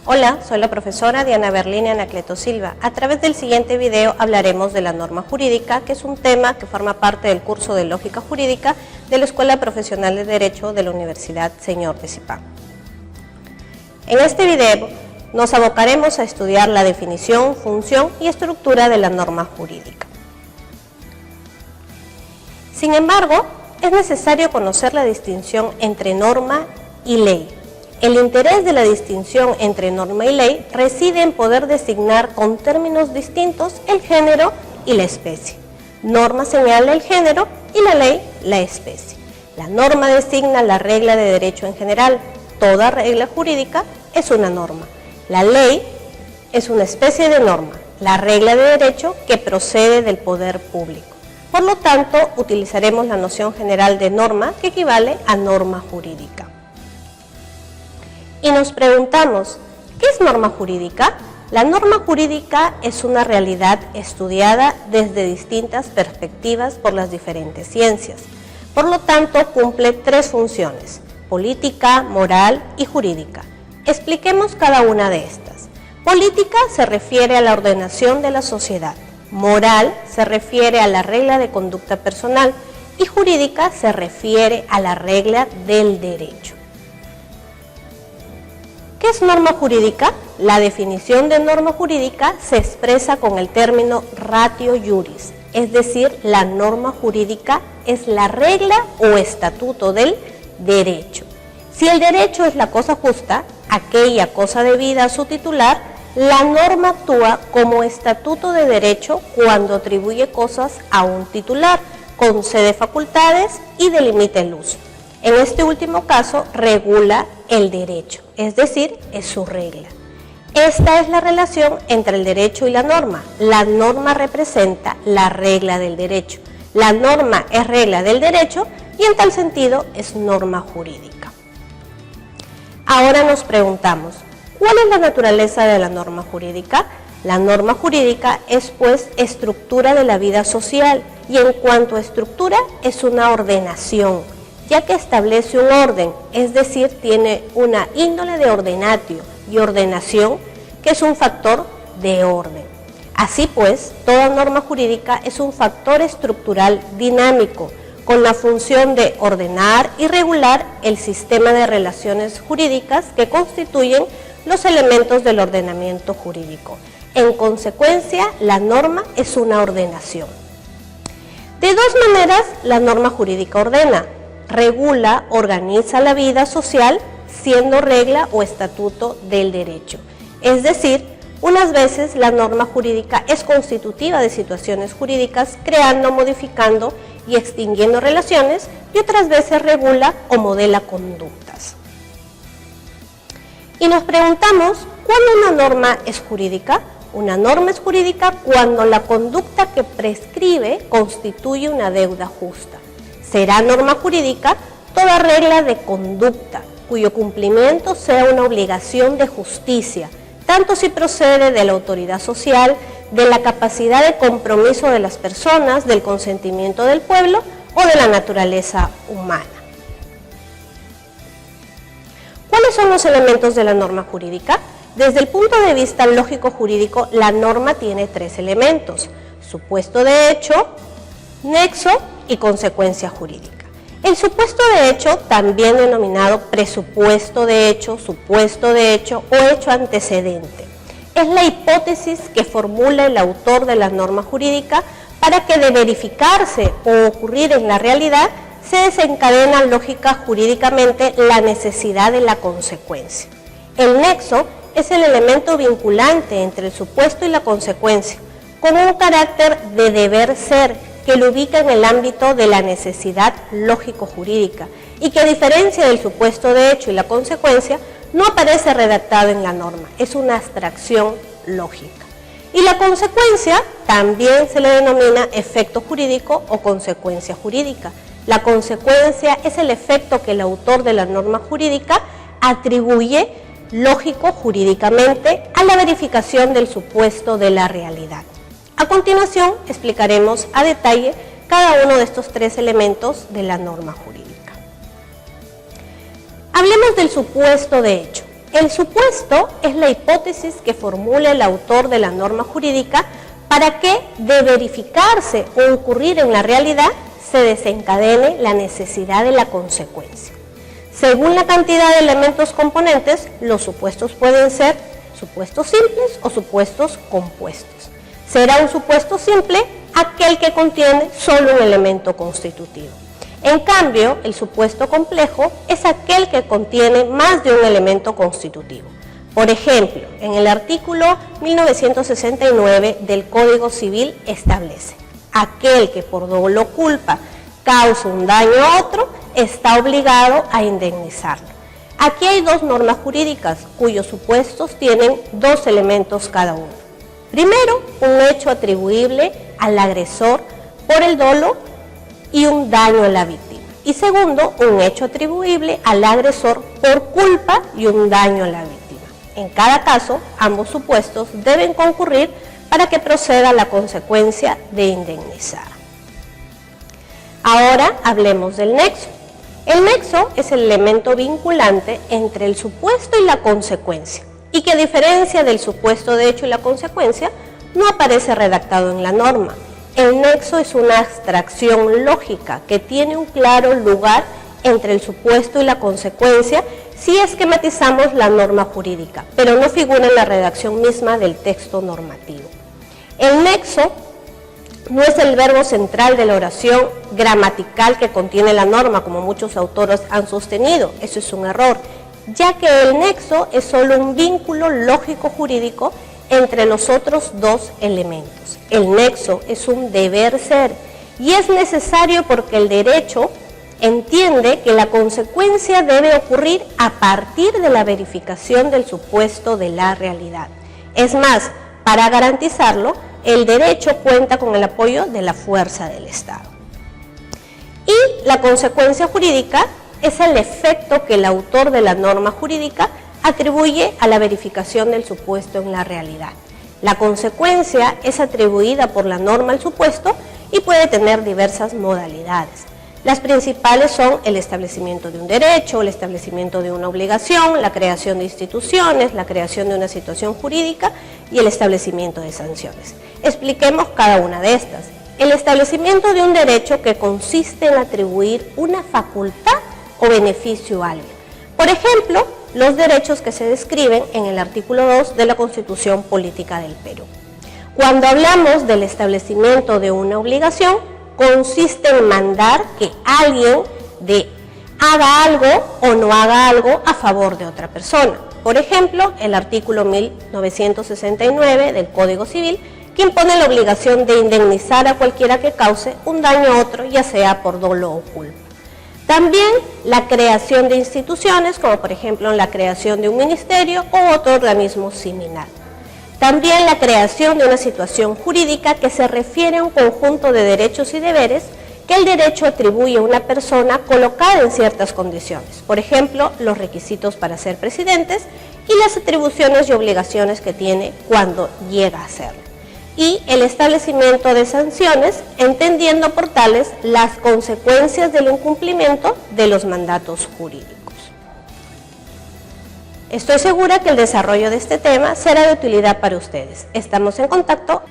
Hola, soy la profesora Diana Berlín Anacleto Silva. A través del siguiente video hablaremos de la norma jurídica, que es un tema que forma parte del curso de Lógica Jurídica de la Escuela Profesional de Derecho de la Universidad Señor de Zipán. En este video nos abocaremos a estudiar la definición, función y estructura de la norma jurídica. Sin embargo, es necesario conocer la distinción entre norma y ley. El interés de la distinción entre norma y ley reside en poder designar con términos distintos el género y la especie. Norma señala el género y la ley la especie. La norma designa la regla de derecho en general. Toda regla jurídica es una norma. La ley es una especie de norma, la regla de derecho que procede del poder público. Por lo tanto, utilizaremos la noción general de norma, que equivale a norma jurídica. Y nos preguntamos, ¿qué es norma jurídica? La norma jurídica es una realidad estudiada desde distintas perspectivas por las diferentes ciencias. Por lo tanto, cumple tres funciones: política, moral y jurídica. Expliquemos cada una de estas. Política se refiere a la ordenación de la sociedad. Moral se refiere a la regla de conducta personal y jurídica se refiere a la regla del derecho. ¿Qué es norma jurídica? La definición de norma jurídica se expresa con el término ratio juris, es decir, la norma jurídica es la regla o estatuto del derecho. Si el derecho es la cosa justa, aquella cosa debida a su titular, la norma actúa como estatuto de derecho cuando atribuye cosas a un titular, concede facultades y delimita el uso. En este último caso, regula el derecho, es decir, es su regla. Esta es la relación entre el derecho y la norma. La norma representa la regla del derecho. La norma es regla del derecho y en tal sentido es norma jurídica. Ahora nos preguntamos, ¿cuál es la naturaleza de la norma jurídica? La norma jurídica es, pues, estructura de la vida social y en cuanto a estructura es una ordenación, ya que establece un orden, es decir, tiene una índole de ordenatio y ordenación, que es un factor de orden. Así pues, toda norma jurídica es un factor estructural dinámico, con la función de ordenar y regular el sistema de relaciones jurídicas que constituyen los elementos del ordenamiento jurídico. En consecuencia, la norma es una ordenación. De dos maneras, la norma jurídica ordena: regula, organiza la vida social, siendo regla o estatuto del derecho. Es decir, unas veces la norma jurídica es constitutiva de situaciones jurídicas, creando, modificando y extinguiendo relaciones, y otras veces regula o modela conductas. Y nos preguntamos, ¿cuándo una norma es jurídica? Una norma es jurídica cuando la conducta que prescribe constituye una deuda justa. Será norma jurídica toda regla de conducta cuyo cumplimiento sea una obligación de justicia, tanto si procede de la autoridad social, de la capacidad de compromiso de las personas, del consentimiento del pueblo o de la naturaleza humana. ¿Cuáles son los elementos de la norma jurídica? Desde el punto de vista lógico-jurídico, la norma tiene tres elementos: supuesto de hecho, nexo y consecuencia jurídica. El supuesto de hecho, también denominado presupuesto de hecho, supuesto de hecho o hecho antecedente, es la hipótesis que formula el autor de la norma jurídica para que, de verificarse o ocurrir en la realidad, se desencadena lógica jurídicamente la necesidad de la consecuencia. El nexo es el elemento vinculante entre el supuesto y la consecuencia, con un carácter de deber ser que lo ubica en el ámbito de la necesidad lógico-jurídica y que, a diferencia del supuesto de hecho y la consecuencia, no aparece redactado en la norma, es una abstracción lógica. Y la consecuencia también se le denomina efecto jurídico o consecuencia jurídica. La consecuencia es el efecto que el autor de la norma jurídica atribuye lógico-jurídicamente a la verificación del supuesto de la realidad. A continuación, explicaremos a detalle cada uno de estos tres elementos de la norma jurídica. Hablemos del supuesto de hecho. El supuesto es la hipótesis que formula el autor de la norma jurídica para que, de verificarse o ocurrir en la realidad, se desencadene la necesidad de la consecuencia. Según la cantidad de elementos componentes, los supuestos pueden ser supuestos simples o supuestos compuestos. Será un supuesto simple aquel que contiene solo un elemento constitutivo. En cambio, el supuesto complejo es aquel que contiene más de un elemento constitutivo. Por ejemplo, en el artículo 1969 del Código Civil establece: aquel que por dolo o culpa causa un daño a otro está obligado a indemnizarlo. Aquí hay dos normas jurídicas cuyos supuestos tienen dos elementos cada uno. Primero, un hecho atribuible al agresor por el dolo y un daño a la víctima. Y segundo, un hecho atribuible al agresor por culpa y un daño a la víctima. En cada caso, ambos supuestos deben concurrir para que proceda la consecuencia de indemnizar. Ahora hablemos del nexo. El nexo es el elemento vinculante entre el supuesto y la consecuencia, y que a diferencia del supuesto de hecho y la consecuencia, no aparece redactado en la norma. El nexo es una abstracción lógica que tiene un claro lugar entre el supuesto y la consecuencia si esquematizamos la norma jurídica, pero no figura en la redacción misma del texto normativo. El nexo no es el verbo central de la oración gramatical que contiene la norma, como muchos autores han sostenido. Eso es un error, ya que el nexo es solo un vínculo lógico-jurídico entre los otros dos elementos. El nexo es un deber ser y es necesario porque el derecho entiende que la consecuencia debe ocurrir a partir de la verificación del supuesto de la realidad. Es más, para garantizarlo, el derecho cuenta con el apoyo de la fuerza del Estado. Y la consecuencia jurídica es el efecto que el autor de la norma jurídica atribuye a la verificación del supuesto en la realidad. La consecuencia es atribuida por la norma al supuesto y puede tener diversas modalidades. Las principales son el establecimiento de un derecho, el establecimiento de una obligación, la creación de instituciones, la creación de una situación jurídica y el establecimiento de sanciones. Expliquemos cada una de estas. El establecimiento de un derecho que consiste en atribuir una facultad o beneficio a alguien. Por ejemplo, los derechos que se describen en el artículo 2 de la Constitución Política del Perú. Cuando hablamos del establecimiento de una obligación, consiste en mandar que alguien haga algo o no haga algo a favor de otra persona. Por ejemplo, el artículo 1969 del Código Civil, que impone la obligación de indemnizar a cualquiera que cause un daño a otro, ya sea por dolo o culpa. También la creación de instituciones, como por ejemplo la creación de un ministerio o otro organismo similar. También la creación de una situación jurídica que se refiere a un conjunto de derechos y deberes que el derecho atribuye a una persona colocada en ciertas condiciones. Por ejemplo, los requisitos para ser presidentes y las atribuciones y obligaciones que tiene cuando llega a serlo. Y el establecimiento de sanciones, entendiendo por tales las consecuencias del incumplimiento de los mandatos jurídicos. Estoy segura que el desarrollo de este tema será de utilidad para ustedes. Estamos en contacto.